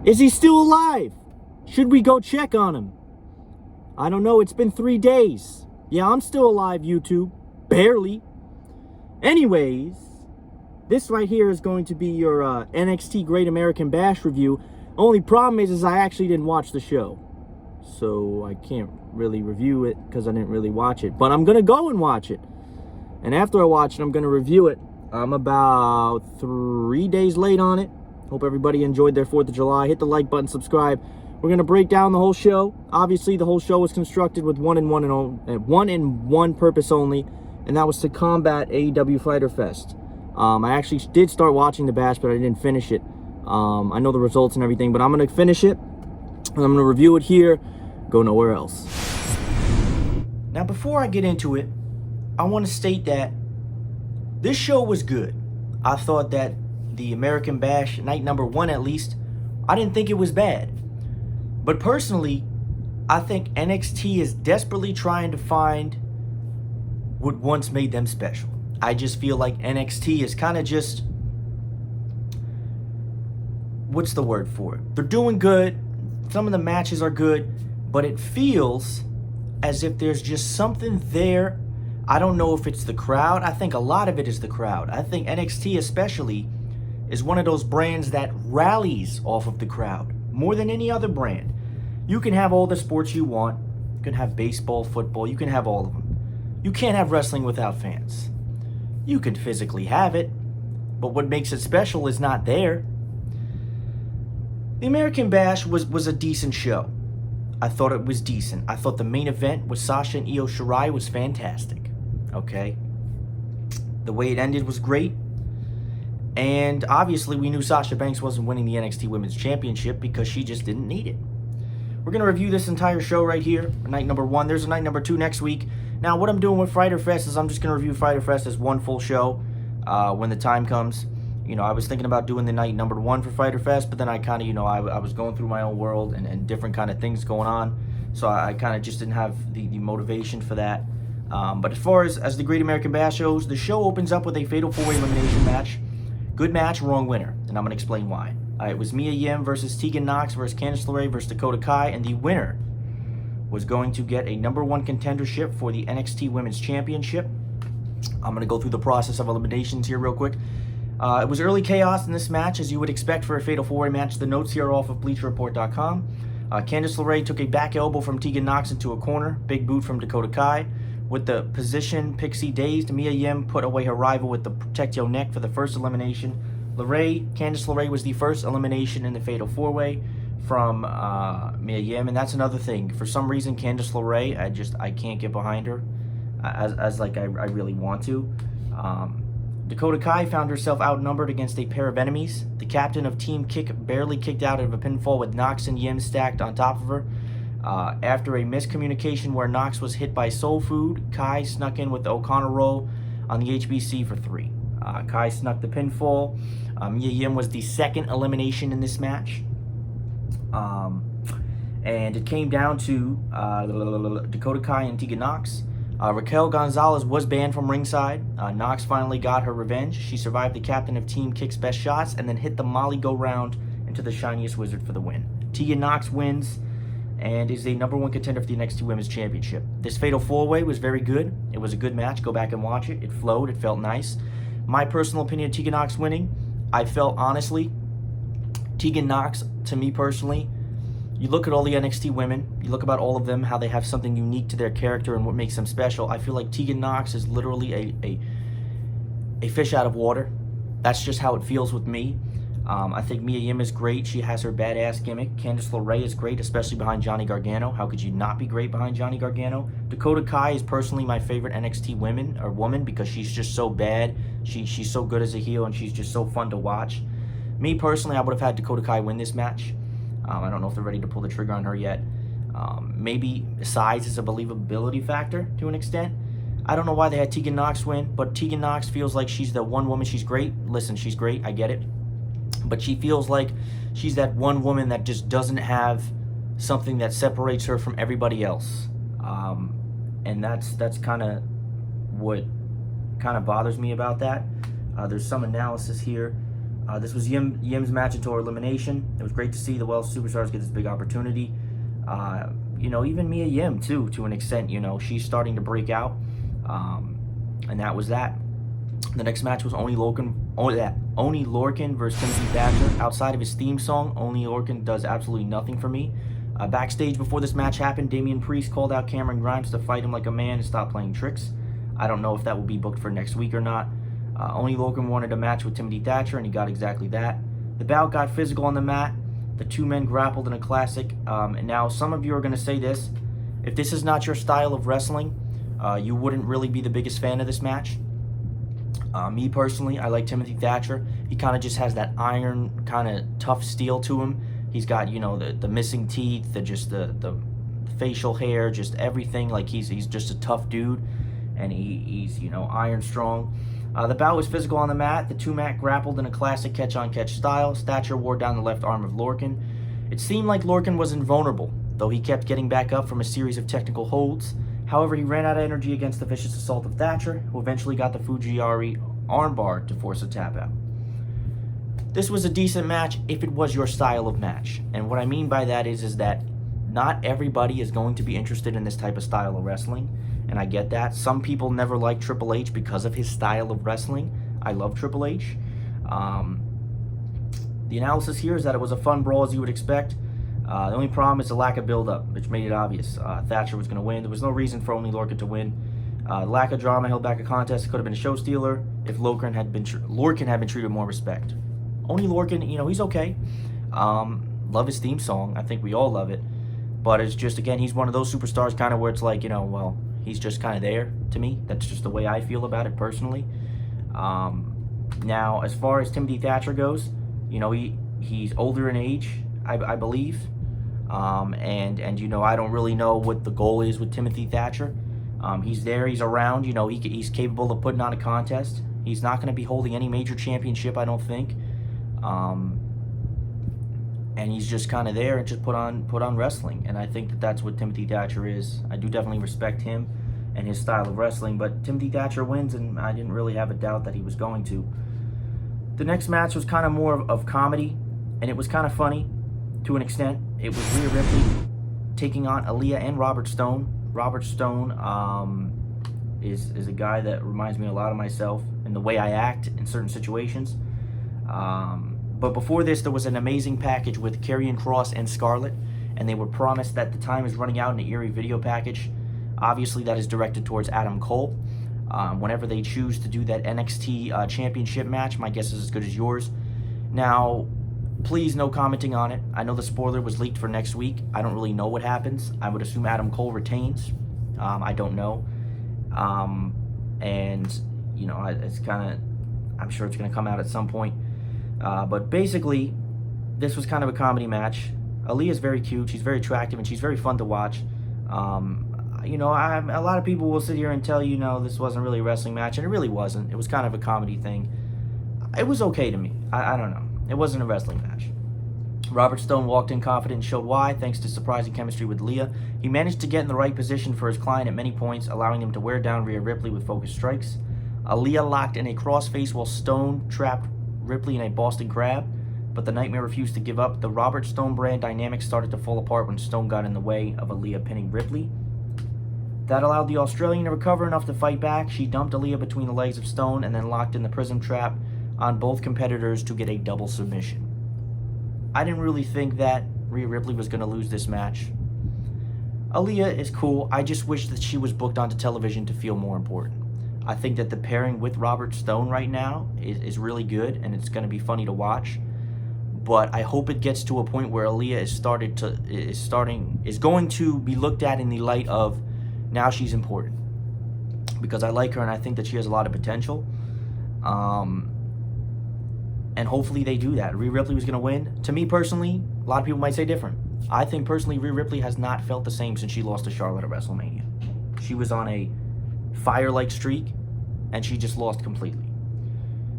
Is he still alive? Should we go check on him? I don't know. It's been 3 days. Yeah, I'm still alive, YouTube. Barely. Anyways, this right here is going to be your NXT Great American Bash review. Only problem is I actually didn't watch the show. So I can't really review it because I didn't really watch it. But I'm going to go and watch it. And after I watch it, I'm going to review it. I'm about 3 days late on it. Hope everybody enjoyed their 4th of July. Hit the like button, subscribe. We're going to break down the whole show. Obviously, the whole show was constructed with one and one purpose only, and that was to combat AeW Fyter Fest. I actually did start watching the Bash, but I didn't finish it. I know the results and everything, but I'm going to finish it, and I'm going to review it here. Go nowhere else. Now, before I get into it, I want to state that this show was good. I thought that the American Bash, night number 1 at least, I didn't think it was bad. But personally, I think NXT is desperately trying to find what once made them special. I just feel like NXT is kind of just, what's the word for it? They're doing good. Some of the matches are good, but it feels as if there's just something there. I don't know if it's the crowd. I think a lot of it is the crowd. I think NXT especially is one of those brands that rallies off of the crowd more than any other brand. You can have all the sports you want. You can have baseball, football. You can have all of them. You can't have wrestling without fans. You can physically have it, but what makes it special is not there. The American Bash was a decent show. I thought it was decent. I thought the main event with Sasha and SHIRAI was fantastic. Okay? The way it ended was great. And obviously we knew Sasha Banks wasn't winning the NXT Women's Championship because she just didn't need it. We're going to review this entire show right here, night number 1. There's a night number 2 next week. Now, what I'm doing with Fyter Fest is I'm just going to review Fyter Fest as one full show when the time comes. You know, I was thinking about doing the night number 1 for Fyter Fest, but then I kind of, you know, I was going through my own world and different kind of things going on. So I kind of just didn't have the motivation for that. But as far as the Great American Bash shows, the show opens up with a Fatal 4-Way Elimination match. Good match, wrong winner, and I'm going to explain why. It was Mia Yim versus Tegan Nox versus Candice LeRae versus Dakota Kai, and the winner was going to get a number 1 contendership for the NXT Women's Championship. I'm going to go through the process of eliminations here real quick. It was early chaos in this match, as you would expect for a Fatal 4-Way match. The notes here are off of BleacherReport.com. Candice LeRae took a back elbow from Tegan Nox into a corner, big boot from Dakota Kai. With the position Pixie dazed, Mia Yim put away her rival with the Protect Your Neck for the first elimination. Candice LeRae was the first elimination in the Fatal 4-Way from Mia Yim, and that's another thing. For some reason, Candice LeRae, I can't get behind her as like I really want to. Dakota Kai found herself outnumbered against a pair of enemies. The captain of Team Kick barely kicked out of a pinfall with Nox and Yim stacked on top of her. After a miscommunication where Nox was hit by Soul Food, Kai snuck in with the O'Connor roll on the HBC for 3. Kai snuck the pinfall. Mia Yim was the second elimination in this match. And it came down to Dakota Kai and Tegan Nox. Raquel Gonzalez was banned from ringside. Nox finally got her revenge. She survived the captain of Team Kick's best shots and then hit the Molly go-round into the shiniest wizard for the win. Tegan Nox wins and is a number 1 contender for the NXT Women's Championship. This Fatal 4-Way was very good. It was a good match. Go back and watch it. It flowed. It felt nice. My personal opinion, Tegan Nox winning. I felt, honestly, Tegan Nox, to me personally, you look at all the NXT women, you look about all of them, how they have something unique to their character and what makes them special. I feel like Tegan Nox is literally a fish out of water. That's just how it feels with me. I think Mia Yim is great. She has her badass gimmick. Candice LeRae is great, especially behind Johnny Gargano. How could you not be great behind Johnny Gargano? Dakota Kai is personally my favorite NXT woman because she's just so bad. She's so good as a heel, and she's just so fun to watch. Me personally, I would have had Dakota Kai win this match. I don't know if they're ready to pull the trigger on her yet. Maybe size is a believability factor to an extent. I don't know why they had Tegan Nox win, but Tegan Nox feels like she's the one woman. She's great. Listen, she's great. I get it. But she feels like she's that one woman that just doesn't have something that separates her from everybody else. And that's kind of what kind of bothers me about that. There's some analysis here This was Yim's match until elimination. It was great to see the Welsh superstars get this big opportunity. You know, even Mia Yim too, to an extent. You know, she's starting to break out, and that was that. The next match was Oni Lorcan versus Timothy Thatcher. Outside of his theme song, Oni Lorcan does absolutely nothing for me. Backstage before this match happened, Damian Priest called out Cameron Grimes to fight him like a man and stop playing tricks. I don't know if that will be booked for next week or not. Oni Lorcan wanted a match with Timothy Thatcher, and he got exactly that. The bout got physical on the mat. The two men grappled in a classic. And now some of you are going to say this. If this is not your style of wrestling, you wouldn't really be the biggest fan of this match. Me personally, I like Timothy Thatcher. He kind of just has that iron, kind of tough steel to him. He's got, you know, the missing teeth, the facial hair, just everything. Like he's just a tough dude, and he's, you know, iron strong. The bout was physical on the mat. The two men grappled in a classic catch-on-catch style. Thatcher wore down the left arm of Lorcan. It seemed like Lorcan was invulnerable, though he kept getting back up from a series of technical holds. However, he ran out of energy against the vicious assault of Thatcher, who eventually got the Fujiwara armbar to force a tap out. This was a decent match if it was your style of match. And what I mean by that is that not everybody is going to be interested in this type of style of wrestling. And I get that. Some people never liked Triple H because of his style of wrestling. I love Triple H. The analysis here is that it was a fun brawl as you would expect. The only problem is the lack of build-up, which made it obvious. Thatcher was going to win. There was no reason for Oni Lorcan to win. Lack of drama held back a contest. It could have been a show stealer if Lorcan had been treated with more respect. Oni Lorcan, you know, he's okay. Love his theme song. I think we all love it. But it's just, again, he's one of those superstars kind of where it's like, you know, well, he's just kind of there to me. That's just the way I feel about it personally. Now, as far as Timothy Thatcher goes, you know, he's older in age, I believe. And you know, I don't really know what the goal is with Timothy Thatcher. He's there, he's around, you know, he's capable of putting on a contest. He's not going to be holding any major championship, I don't think. And he's just kind of there and just put on wrestling. And I think that that's what Timothy Thatcher is. I do definitely respect him and his style of wrestling, but Timothy Thatcher wins, and I didn't really have a doubt that he was going to. The next match was kind of more of comedy, and it was kind of funny to an extent. It was Rhea Ripley taking on ALIYAH and Robert Stone. Robert Stone is a guy that reminds me a lot of myself in the way I act in certain situations. But before this, there was an amazing package with Karrion Kross and Scarlett, and they were promised that the time is running out in the Eerie video package. Obviously, that is directed towards Adam Cole. Whenever they choose to do that NXT championship match, my guess is as good as yours. Now, please, no commenting on it. I know the spoiler was leaked for next week. I don't really know what happens. I would assume Adam Cole retains. I don't know. And, you know, it's kind of, I'm sure it's going to come out at some point. But basically, this was kind of a comedy match. ALIYAH is very cute. She's very attractive, and she's very fun to watch. You know, a lot of people will sit here and tell you, no, this wasn't really a wrestling match, and it really wasn't. It was kind of a comedy thing. It was okay to me. I don't know. It wasn't a wrestling match. Robert Stone walked in confident and showed why, thanks to surprising chemistry with ALIYAH. He managed to get in the right position for his client at many points, allowing him to wear down Rhea Ripley with focused strikes. ALIYAH locked in a crossface while Stone trapped Ripley in a Boston Crab, but the Nightmare refused to give up. The Robert Stone brand dynamic started to fall apart when Stone got in the way of ALIYAH pinning Ripley. That allowed the Australian to recover enough to fight back. She dumped ALIYAH between the legs of Stone and then locked in the Prism Trap on both competitors to get a double submission. I didn't really think that Rhea Ripley was going to lose this match. ALIYAH is cool. I just wish that she was booked onto television to feel more important. I think that the pairing with Robert Stone right now is really good, and it's going to be funny to watch. But I hope it gets to a point where ALIYAH is going to be looked at in the light of now she's important, because I like her and I think that she has a lot of potential. And hopefully they do that. Rhea Ripley was going to win. To me personally, a lot of people might say different. I think personally Rhea Ripley has not felt the same since she lost to Charlotte at WrestleMania. She was on a fire-like streak, and she just lost completely.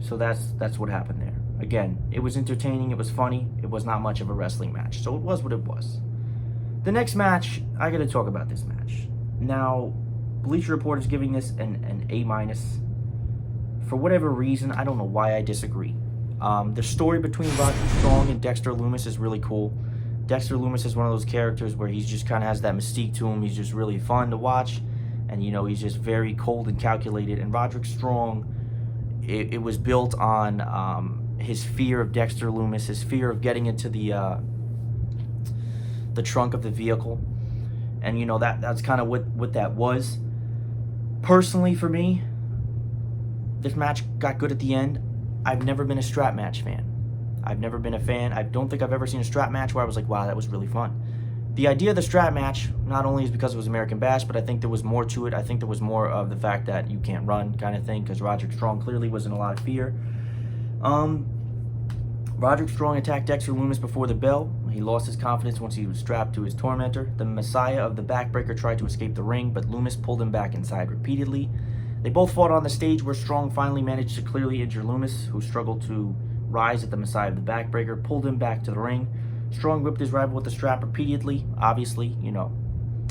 So that's what happened there. Again, it was entertaining, it was funny, it was not much of a wrestling match. So it was what it was. The next match, I got to talk about this match. Now, Bleacher Report is giving this an A-. For whatever reason, I don't know why I disagree. The story between Roderick Strong and Dexter Lumis is really cool. Dexter Lumis is one of those characters where he's just kind of has that mystique to him. He's just really fun to watch, and you know, he's just very cold and calculated. And Roderick Strong, it was built on his fear of Dexter Lumis, his fear of getting into the trunk of the vehicle, and you know, that's kind of what that was. Personally, for me, this match got good at the end. I've never been a strap match fan. I've never been a fan. I don't think I've ever seen a strap match where I was like, wow, that was really fun. The idea of the strap match, not only is because it was American Bash, but I think there was more to it. I think there was more of the fact that you can't run kind of thing, because Roderick Strong clearly was in a lot of fear. Roderick Strong attacked Dexter Lumis before the bell. He lost his confidence once he was strapped to his tormentor. The Messiah of the Backbreaker tried to escape the ring, but Lumis pulled him back inside repeatedly. They both fought on the stage, where Strong finally managed to clearly injure Lumis, who struggled to rise at the Messiah of the Backbreaker, pulled him back to the ring. Strong whipped his rival with the strap repeatedly. Obviously, you know,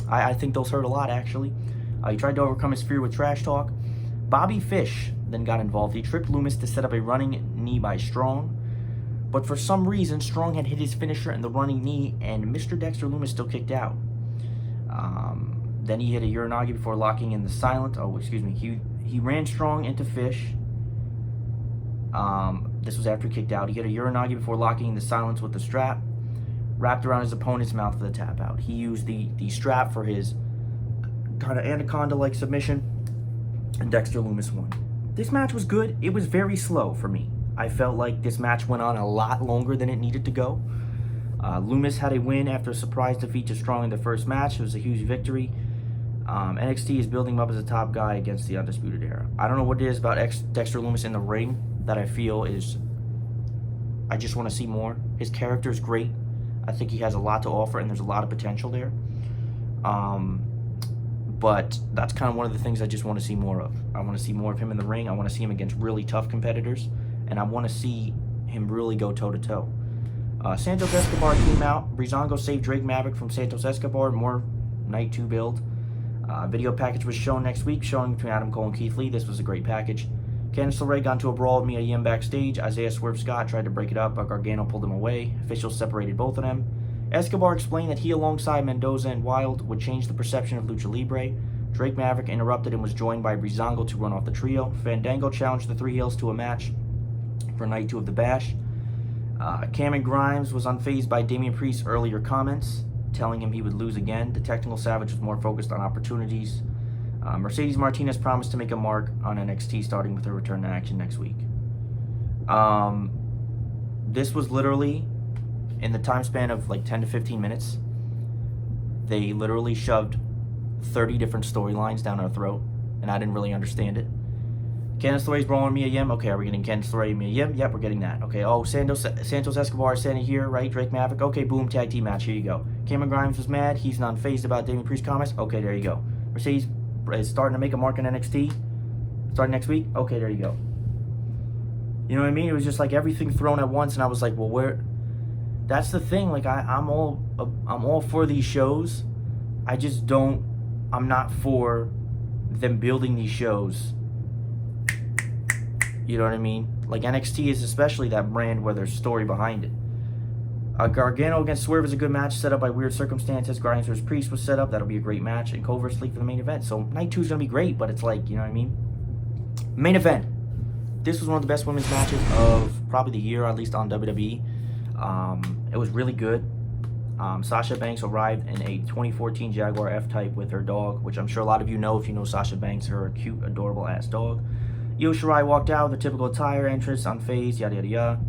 I think those hurt a lot, actually. He tried to overcome his fear with trash talk. Bobby Fish then got involved. He tripped Lumis to set up a running knee by Strong, but for some reason, Strong had hit his finisher in the running knee, and Mr. Dexter Lumis still kicked out. Then he hit a Uranagi before locking in the silent. Oh, excuse me. He ran Strong into Fish. This was after he kicked out. He hit a Uranagi before locking in the silence with the strap, wrapped around his opponent's mouth for the tap out. He used the strap for his kind of anaconda-like submission, and Dexter Lumis won. This match was good. It was very slow for me. I felt like this match went on a lot longer than it needed to go. Lumis had a win after a surprise defeat to Strong in the first match. It was a huge victory. NXT is building him up as a top guy against the Undisputed Era. I don't know what it is about Dexter Lumis in the ring that I feel is, I just want to see more. His character is great. I think he has a lot to offer, and there's a lot of potential there. But that's kind of one of the things I just want to see more of. I want to see more of him in the ring. I want to see him against really tough competitors, and I want to see him really go toe-to-toe. Santos Escobar came out. Breezango saved Drake Maverick from Santos Escobar. More Night 2 build. Video package was shown next week, showing between Adam Cole and Keith Lee. This was a great package. Candice LeRae got into a brawl with Mia Yim backstage. Isaiah Swerve Scott tried to break it up, but Gargano pulled him away. Officials separated both of them. Escobar explained that he, alongside Mendoza and Wilde, would change the perception of Lucha Libre. Drake Maverick interrupted and was joined by Breezango to run off the trio. Fandango challenged the three heels to a match for Night 2 of the Bash. Cameron Grimes was unfazed by Damian Priest's earlier comments, telling him he would lose again. The Technical Savage was more focused on opportunities. Mercedes Martinez promised to make a mark on NXT, starting with her return to action next week. This was literally, in the time span of like 10 to 15 minutes, they literally shoved 30 different storylines down our throat, and I didn't really understand it. Candice LeRae's brawling Mia Yim. Okay, are we getting Candice LeRae, Mia Yim? Yep, we're getting that. Okay, oh, Santos Escobar is standing here, right? Drake Maverick. Okay, boom, tag team match. Here you go. Cameron Grimes was mad. He's not fazed about Damian Priest's comments. Okay, there you go. Mercedes is starting to make a mark in NXT. Starting next week. Okay, there you go. You know what I mean? It was just like everything thrown at once, and I was like, well, where? That's the thing. Like I'm all for these shows. I just don't. I'm not for them building these shows. You know what I mean? Like NXT is especially that brand where there's story behind it. Gargano against Swerve is a good match set up by weird circumstances. Guardians vs. Priest was set up. That'll be a great match. And Cole vs. Lee for the main event. So Night 2 is going to be great, but it's like, you know what I mean? Main event. This was one of the best women's matches of probably the year, at least on WWE. It was really good. Sasha Banks arrived in a 2014 Jaguar F-Type with her dog, which I'm sure a lot of you know if you know Sasha Banks, her cute, adorable-ass dog. Io Shirai walked out with her typical attire, entrance, unfazed, yada yada yada.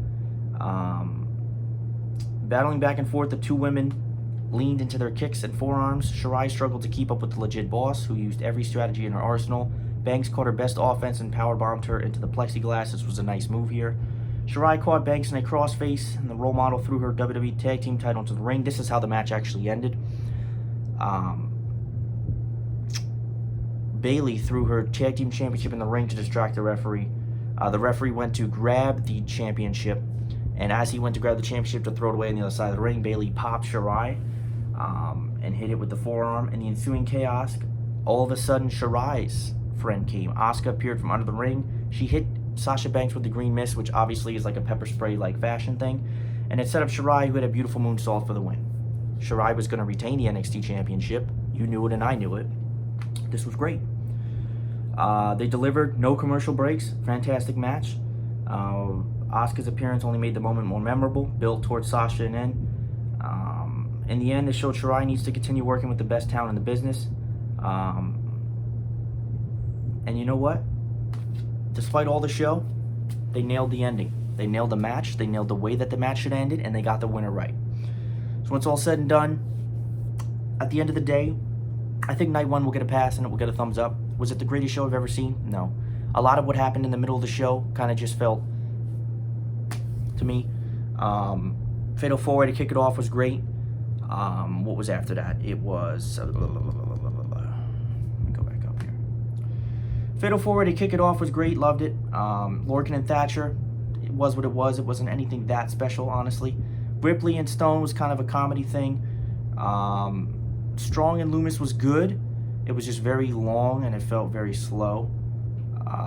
Battling back and forth, the two women leaned into their kicks and forearms. Shirai struggled to keep up with the legit boss, who used every strategy in her arsenal. Banks caught her best offense and powerbombed her into the plexiglass. This was a nice move here. Shirai caught Banks in a crossface, and the role model threw her WWE Tag Team title into the ring. This is how the match actually ended. Bayley threw her Tag Team Championship in the ring to distract the referee. The referee went to grab the championship, and as he went to grab the championship to throw it away on the other side of the ring, Bayley popped Shirai and hit it with the forearm. In the ensuing chaos, all of a sudden, Shirai's friend came. Asuka appeared from under the ring. She hit Sasha Banks with the green mist, which obviously is like a pepper spray like fashion thing, and it set up SHIRAI, who had a beautiful moonsault for the win. SHIRAI was going to retain the NXT Championship. You knew it and I knew it. This was great. They delivered, no commercial breaks, fantastic match. Asuka's appearance only made the moment more memorable, built towards Sasha and N. In the end, they showed SHIRAI needs to continue working with the best talent in the business. And you know what? Despite all the show, they nailed the ending. They nailed the match. They nailed the way that the match should end it, and they got the winner right. So when it's all said and done, at the end of the day, I think night one will get a pass and it will get a thumbs up. Was it the greatest show I've ever seen? No. A lot of what happened in the middle of the show kind of just felt, to me, Fatal 4-Way to kick it off was great. What was after that? It was... let me go back up here. Fatal 4-Way to kick it off was great. Loved it. LORCAN and THATCHER, it was what it was. It wasn't anything that special, honestly. Ripley and Stone was kind of a comedy thing. Strong and LUMIS was good. It was just very long and it felt very slow.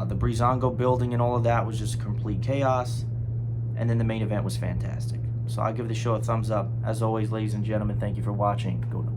The Breezango building and all of that was just complete chaos. And then the main event was fantastic. So I'll give the show a thumbs up. As always, ladies and gentlemen, thank you for watching. Go to